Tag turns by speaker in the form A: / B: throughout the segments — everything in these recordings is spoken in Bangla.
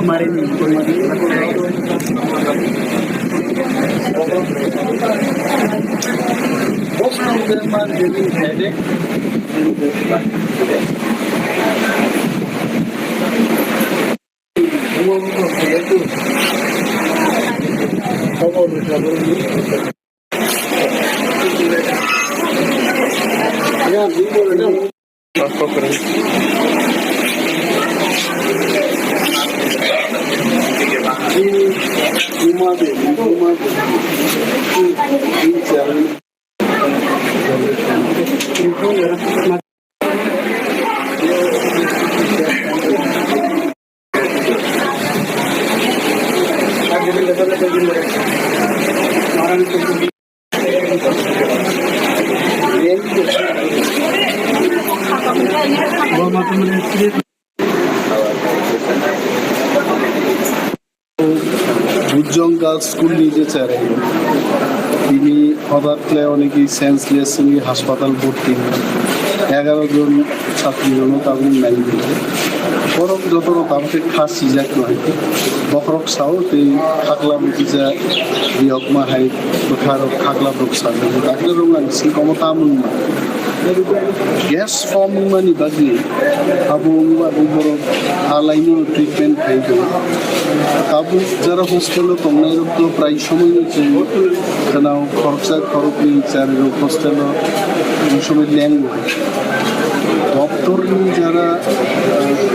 A: মারেনি most of them are getting headache in the back today. Bujong girls school নিয়ে চারে তিনি হঠাৎ অনেকেই সেন্সলেস নিয়ে হাসপাতাল ভর্তি 11 জন ছাত্রীজন তাদের নাই দিলে বরফ যত তামকে খাস সিজাক নয় বখরক সাও তে খাকলা বুঝিজা রিয়কমা হাই বখারক খাকলা ব্রক সাবে ডাক্তার রঙান সি কমতামুন গ্যাস ফর্ম মানি বাজি আবু বরফ আলাইনো ট্রিটমেন্ট খাইতো তাবু যারা হোস্টেলে তংনাই তো প্রায় সময় হচ্ছে কেনাও খরচনি চার হোস্টেল সময় ল্যাঙ্গুয়েজ দপ্তরনি যারা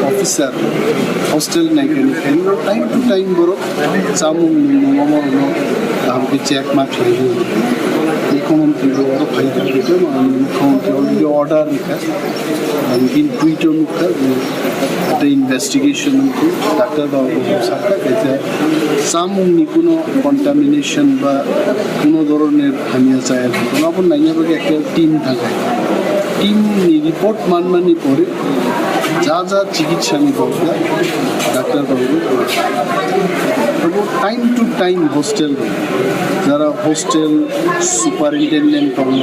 A: অফিসার হোস্টেল নাইকেন টাইম টু টাইম বড় চামুং মমর আমাকে চেক মার্ক খাইবে মুখ্যমন্ত্রী ফাইদা মুখ্যমন্ত্রী অলরেডি অর্ডার রেখা কিন্তু টুইটার মুখা একটা ইনভেস্টিগেশন ডাক্তারবাবু সাক্ষাৎ গেছে চামুংনি কোনো কন্টামিনেশন বা কোনো ধরনের হানিয়া চায়ের তখন নাইয়াবাকে একটা টিম থাকে টিম রিপোর্ট মানমানি করে যা যা চিকিৎসা নিবন্ধা ডাক্তারবাবু এবং টাইম টু টাইম হোস্টেল যারা হোস্টেল সুপারিনটেন্ডেন্ট তখন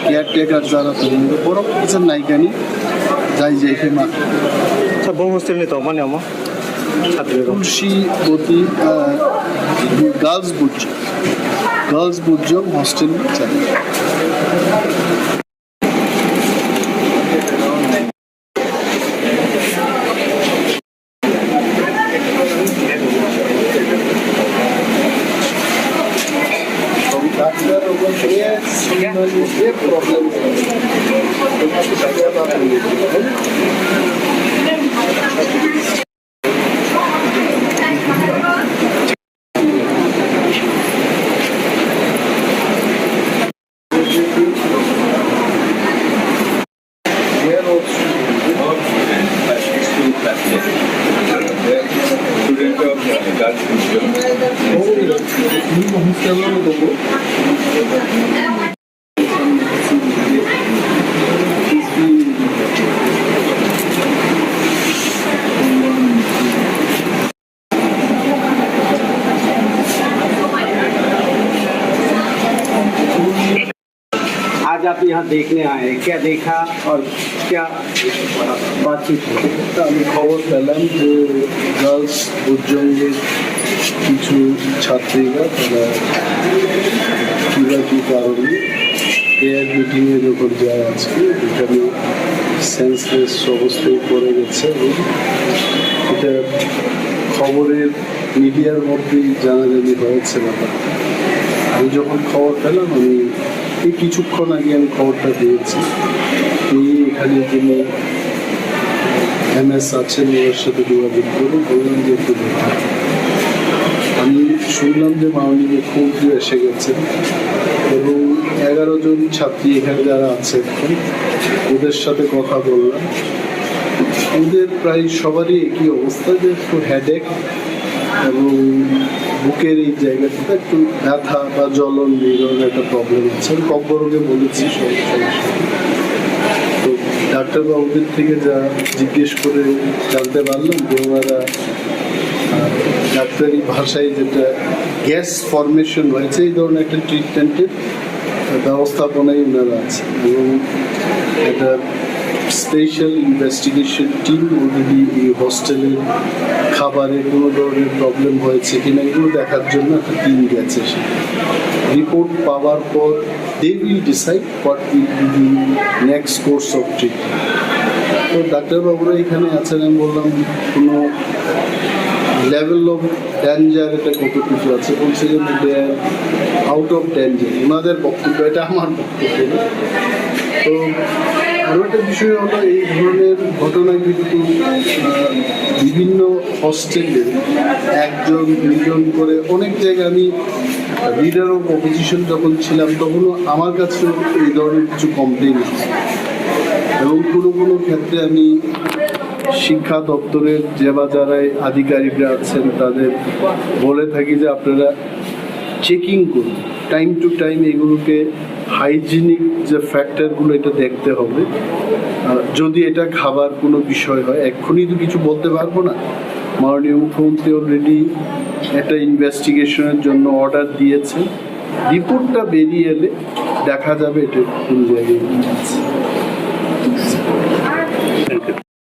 A: কেয়ারটেকার যারা তখন বড় কিছু নাইকানি যাই যাইকে মা
B: বড় হোস্টেল নিতে মানে আমার
A: তুলসীবতী গার্লস বুজং হোস্টেল চাই
C: आज आप यहाँ देखने आए, क्या देखा और क्या बातचीत हुई?
A: আমি খবর পেলাম যে গার্লস বুজঙ্গের কিছু ছাত্রীরা তারা কি কারণে এয়ার মিটিংয়ের ওপর যায় আজকে এখানে সেন্সলেস অবস্থায় পড়ে গেছে এবং এটা খবরের মিডিয়ার মধ্যেই জানাজানি হয়েছে ব্যাপারটা। আমি যখন খবর পেলাম আমি এই কিছুক্ষণ আগে আমি খবরটা দিয়েছি এখানে যিনি MS আছেন ওর সাথে যোগাযোগ করে বললাম যে একটু দেখা আমি শুনলাম যে মাননীয় মুখ্যমন্ত্রী এসে গেছেন এবং 11 জন ছাত্রী এখানে যারা আছে ওদের সাথে কথা বললাম ওদের প্রায় সবারই একই অবস্থা যে একটু হেডেক এবং বুকের এই জায়গাটাতে একটু ব্যথা বা জ্বলন এই ধরনের একটা প্রবলেম আছে আমি কব্বরকে বলেছি তো ডাক্তারবাবুদের থেকে যা জিজ্ঞেস করে জানতে পারলাম যে ওনারা ডাক্তারি ভাষায় যেটা গ্যাস ফর্মেশন হয়েছে এই ধরনের একটা ট্রিটমেন্টের ব্যবস্থাপনায় ওনারা আছে এবং এটা স্পেশাল ইনভেস্টিগেশন টিম অলরেডি এই হোস্টেলে খাবারে কোনো ধরনের প্রবলেম হয়েছে কিনা এগুলো দেখার জন্য একটা টিম গেছে। রিপোর্ট পাওয়ার পর they will decide what will be the next course of treatment. তো ডাক্তারবাবুরা এখানে আছেন, আমি বললাম কোনো লেভেল অফ ডেঞ্জার এটা কতটুকু আছে, বলছে যে আউট অফ ডেঞ্জার, ওনাদের বক্তব্য, এটা আমার বক্তব্য না। তো আরও একটা বিষয় হলো এই ধরনের ঘটনা কিন্তু বিভিন্ন হস্টেলে একজন দুজন করে অনেক জায়গায়, আমি লিডার অফ অপোজিশন যখন ছিলাম তখনও আমার কাছেও এই ধরনের কিছু কমপ্লেন আছে, এবং কোনো কোনো ক্ষেত্রে আমি শিক্ষা দপ্তরের যারা আধিকারিকরা আছেন তাদের বলে থাকি যে আপনারা চেকিং করুন টাইম টু টাইম, এগুলোকে হাইজিনিক যে ফ্যাক্টরগুলো এটা দেখতে হবে। যদি এটা খাবার কোনো বিষয় হয়, এক্ষুনি তো কিছু বলতে পারবো না। মাননীয় মুখ্যমন্ত্রী অলরেডি একটা ইনভেস্টিগেশনের জন্য অর্ডার দিয়েছে, রিপোর্টটা বেরিয়ে এলে দেখা যাবে এটা কোন জায়গায় আছে।